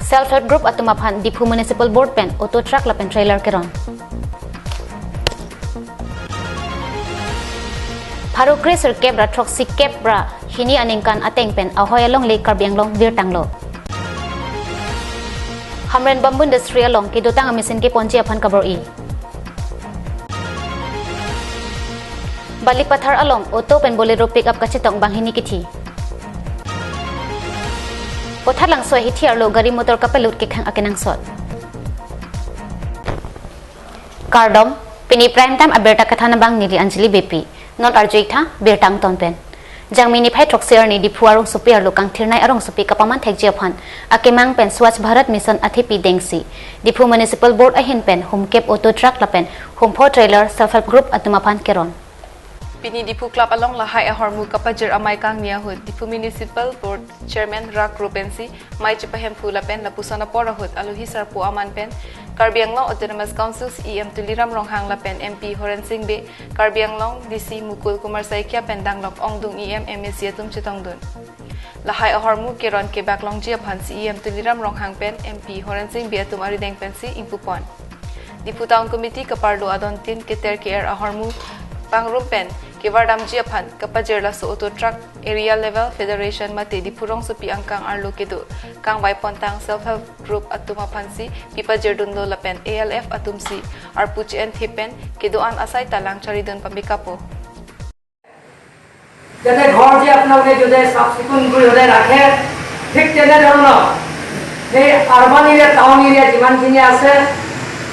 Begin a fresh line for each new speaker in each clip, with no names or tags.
Self-help group at tumapan Dipu Municipal Board pen auto truck lapen trailer keron. Paru Gracer kebra troxy kebra hini aningkan ateng pen ahoy along lake Karbi Anglong vir tanglo. Hamren bambu industry along kidutang amisin ke ponci apan kabor i. Balik pathar along auto pen bolero pick up kacitong bang hini kiti. Pothar lang soy hiti arlo gari motor kapelut ke khang akenang sot. Kardom pini prime time aberta kathana bang nili Anjali BP not arjoitha bertang ton pen. Jang mini phai troxer ni Dipu arong supi arlo kang thirnai arong supi kapaman thekje phan akemang pen Swachh Bharat mission athipi dengsi. Dipu Municipal Board ahin pen home cap auto truck lapen home for trailer self-help group atumapan keron.
Pini Dipu Club along lahai ahormu kapajir amai kang niahut Dipu Municipal Board Chairman Rak Rupensi mai chipahem phula pen lapusana porahut aluhi sarpu aman pen Karbi Anglong Autonomous Council EM Tuliram Ronghang lapen MP Horen Singh Be Karbi Anglong DC Mukul Kumar Saikia pen danglok ongdung EM MSC atum chitongdun lahai ahormu keron ke baklong jia phan EM Tuliram Ronghang pen MP Horen Singh Be atum arideng pen si impupon Dipu Town Committee kapardo adon tin keter ke ahormu pangrum pen Kivardam Jiapan kapajir la so auto truck area level federation mate Dipurong supi angkang arlo kedo kang waipontang self-help group atumapansi pipajir dundo lapen ALF atumsi arpuchi and thipen kedoan asai talang charidon pambikapo
যাতে ঘর যে আপনাকে যদি সাফ সিকুন করে হলে রাখে ঠিক তেনে ধরনের এই আরবান এরিয়া টাউন এরিয়া যিমানখিনি আছে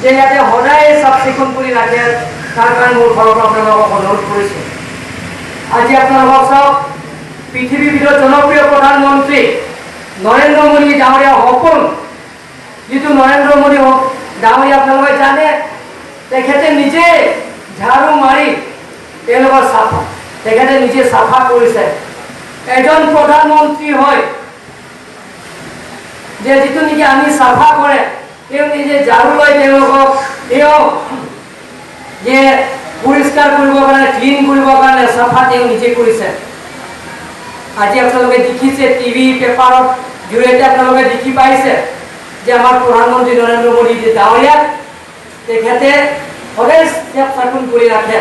যে যাতে সদায় সাফ সিকুন করে রাখে তার কারণে মোৰ ফালৰ পৰা আপোনালোকক অনুৰোধ কৰিছোঁ আজি আপোনালোকক সব পৃথিৱীৰ ভিতৰত জনপ্ৰিয় প্ৰধানমন্ত্ৰী নৰেন্দ্ৰ মোদী ডাঙৰীয়া সপোন যিটো নৰেন্দ্ৰ মোদী ডাঙৰীয়া আপোনালোকে জানে তেখেতে নিজে ঝাড়ু মাৰি তেওঁলোকৰ চাফা তেখেতে নিজে চাফা কৰিছে এজন প্ৰধানমন্ত্ৰী হয় যে যিটো নেকি আমি চাফা কৰে তেওঁ নিজে ঝাড়ু লৈ তেওঁলোকক তেওঁ যে পরিষ্কার করিবৰ কাৰণে ক্লিন করিবৰ কাৰণে সাফা তেওঁ নিজে কৰিছে আজি আপোনালোকে দেখিছে টিভি পেপাৰত জুৰিতে আপোনালোকে দেখি পাইছে যে আমাৰ প্ৰধানমন্ত্ৰী নৰেন্দ্ৰ মোদী যে ডাঙৰীয়া তেখেতে সদায় চাফা কৰি ৰাখে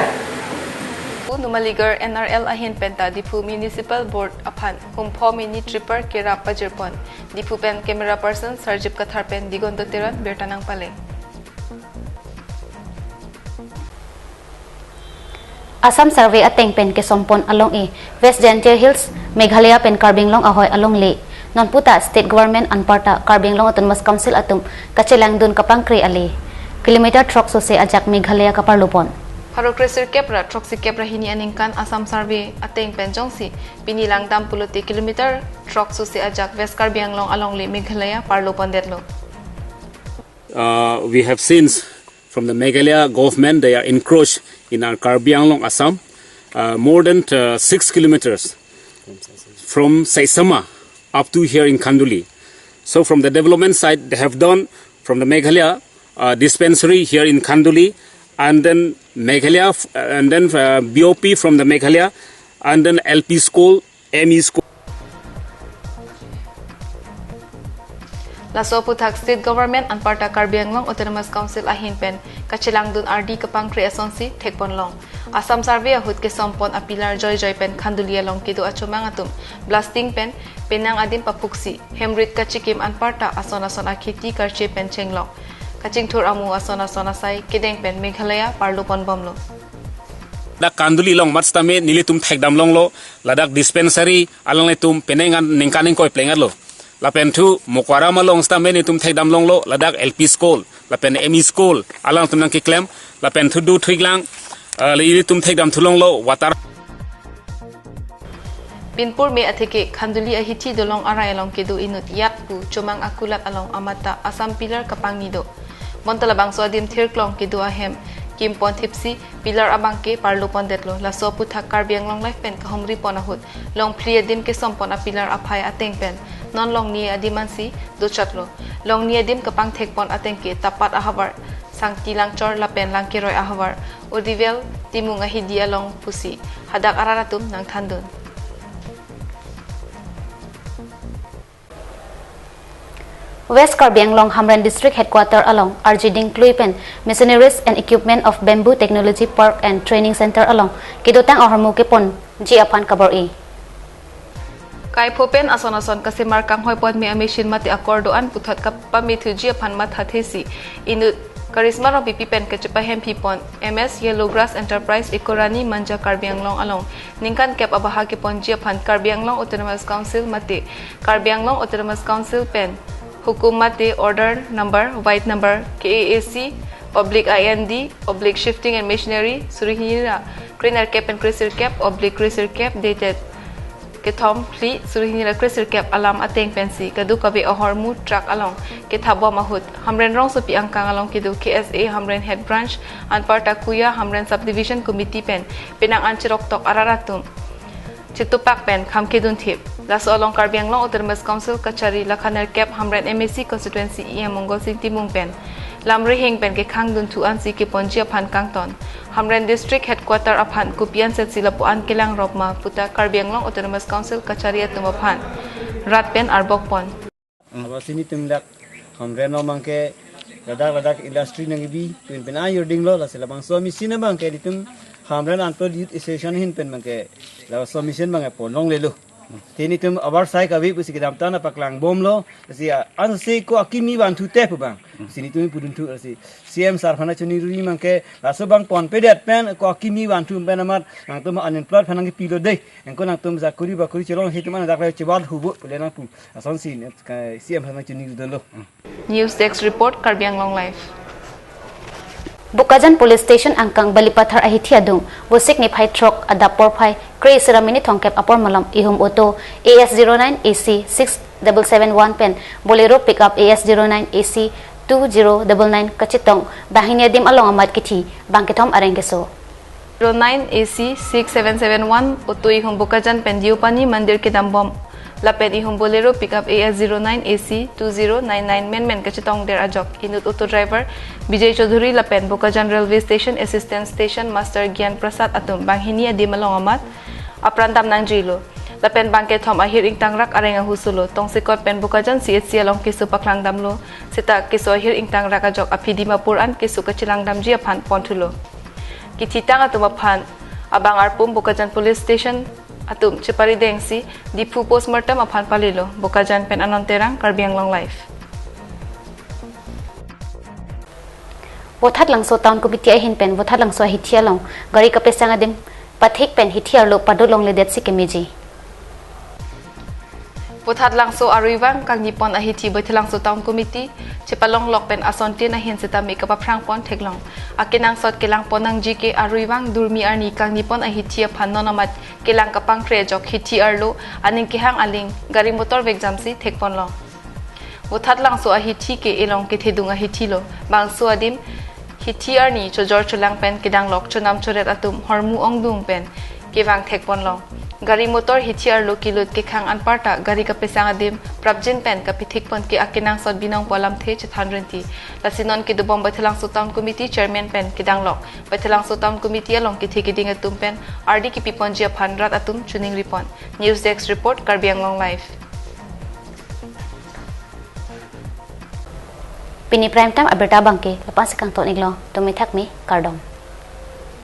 Numaligar NRL ahin penta Dipu Municipal Board aphan humpho mini tripper kera pajirpon Dipu pen camera person Sarjip Kathar pen digonto teran bertanang pale
Assam survey ateng pen ke sompon along e West Gentil Hills Meghalaya pen Karbi Anglong ahoy along le non puta state government anparta Karbi Anglong Autonomous Council atum kachelang dun kapangkre ali kilometer truck so se ajak Meghalaya kaparlupon
Haro Gracer kebra troxy kebra hini aningkan Assam survey ateng pen jongsi pinilang dam pulote kilometer truck so se ajak West Karbi Anglong along le Meghalaya parlupon detlo
we have seen from the Meghalaya government they are encroached in our Karbi Anglong Assam more than 6 kilometers from Saisama up to here in Kanduli. So from the development side they have done from the Meghalaya dispensary here in Kanduli and then Meghalaya and then BOP from the Meghalaya and then LP school, ME school.
Laso puthak state government anparta Karbi Anglong Autonomous Council ahin pen kachilang dun RD kapang creation si thekpon long Assam survey ahut ke sompon apilar joy pen Khandulia long kido achomang atum blasting pen penang adim papuksi hemrit kachikim anparta asona sona khiti karche pen chenglong kaching thur amu asona sona sai kideng pen Meghalaya parlupon bomlo
Ladak Kanduli long matstame nilitum thekdam long lo ladak dispensary along letum penengan ningkaning koi plengat lo lapen thu mokwara malong stame ni tum thekdam long lo ladak LP school lapen ME school alang tum nang ki claim lapen thu du thiglang li tum thekdam thulong lo water
Pinpur me atheke Khanduli ahithi dolong arai along kedu inut yat pu chomang akulat along amata Assam pillar kapang nido montalabang swadim thirklong kedu ahem kimpon thipsi pillar abangke parlupon detlo laso puthak Karbi Anglong life pen kahomri ponahut long priadim ke sompon a pillar aphai ateng pen non long ni adimansi do chatlo long ni adim kapang thekpon atengke tapat ahabar sang tilang chor lapen lang kiroi ahabar odivel timunga hidia long pusi hadak araratum nang thandun
West Karbi Anglong Hamren District Headquarter along RG Ding Kluipen Machineries and Equipment of Bamboo Technology Park and Training Center along Kidotang Ahormu Kepon Ji Apan Kabor E.
Kai Popen ason kasi markang hoy pon mi amishin mati akordoan putot ka pamithu Ji Apan mathathesi inut Karisma rong pipipen kecepahem pipon MS Yellowgrass Enterprise Ikorani Manja Karbi Anglong along ningkan kep abahagi pon Ji Apan Karbi Anglong Autonomous Council mati Karbi Anglong Autonomous Council pen Hukum mati order number white number KAAC /IND shifting and machinery Surihira Criner cap and crisir cap crisir cap dated Ketom pli Surihira crisir cap alam ateng pensi kadu kabe ahormu truck along Ketabo mahut Hamren rong sopi angkang along kidu KSA Hamren head branch Anparta Kuya Hamren subdivision committee pen pinang anchirok tok araratum Chitupak pen kham kidun thip Laso along Karbi Anglong Autonomous Council Kachari Lakhaner Cap Hamren MAC constituency Mongol Sing Timung pen Lamri hing pen ke khang dun tu an si ke ponji aphan kangton Hamren District Headquarter aphan kupian set sila po an kilang ropma puta Karbi Anglong Autonomous Council Kachari atumaphan rat pen arbok pon
Aba sini tumlak Hamren no mangke ladak industry nangibi pin pen ayo dinglo la sila bang so machine bang ke ditum Hamren anto dit station hin pen mangke la so machine bang pon long lelu Tini tum abar sai kabi pusi kedam tanah paklang bom lo, si anu si ko akimi bantu teh bang. Sini tumi pudun tu si CM sarfana cuni runi mangke laso bang pon pedet pen ko akimi bantu pen amat nang tum unemployed fanang pilo deh. Engko nang tum zakuri bakuri celong hitu mana dak cebal hubut pelena pu. Ason si CM sarfana cuni runi lo.
News Desk report Karbi Anglong live.
Bukajan Police Station angkang Balipathar ahithia dung busik ni phai truck adapor phai kre siramini thongkep apor malam ihum auto AS09 AC 6771 pen Bolero pickup AS09 AC 2099 kachitong bahinia dim along amat kithi bangkethom arenggeso
09 AC 6771 auto ihum Bukajan pen Diupani mandir kidambom Lapet ihum Bolero pickup AS09 AC 2099 men kachitong der ajok inut auto driver Bijay Chaudhuri Lapen Bukajan Railway Station Assistant Station Master Gyan Prasad atum banghinia di malong amat aprantam nang jilo Lapen bangke thom ahir ing tangrak arenga husulo tong sikot pen Bukajan CHC along kisu paklang damlo sita kisu ahir ing tangrak ajok api Dimapuran kisu kachilang damji aphan pontulo kititang atum aphan abang arpum Bukajan Police Station atum Chepari Dengsi Dipu postmortem aphan palilo Bukajan pen anonterang Karbi Anglong live
Bothat langso town committee hin pen bothat langso hithia long gari kapesang adim pathik pen hithia lo padulong le det sikemeji
Bothat langso aruiwang kang nipon ahithi bothilangso town committee Chepalong lok pen asonti na hin seta make up phrang pon theklong akinang sot kelang ponang GK aruiwang durmi arni kang nipon ahithia phannonamat kelang kapang krejok hithi arlo aning kihang aling gari motor examsi thekpon lo Bothat langso ahithi ke elong ke thedunga hithilo bangso adim hithi arni chojor chulang pen kidang lok chunam choret atum hormu ongdung pen kewang thekpon lo gari motor hithi arlo kilot ke khang anparta gari ka pesang adim prabjin pen ka pithikpon ke akinang sot binong polam the chethanrenti lasinon ki dubom bathelang town committee chairman pen kidang lok bathelang town committee along ki thekiding atum pen RD ki piponji aphanrat atum chuning ripon News Desk report Karbi Anglong live
Pini prime time aberta bangke lepas kang ton iglo to mithak mi kardom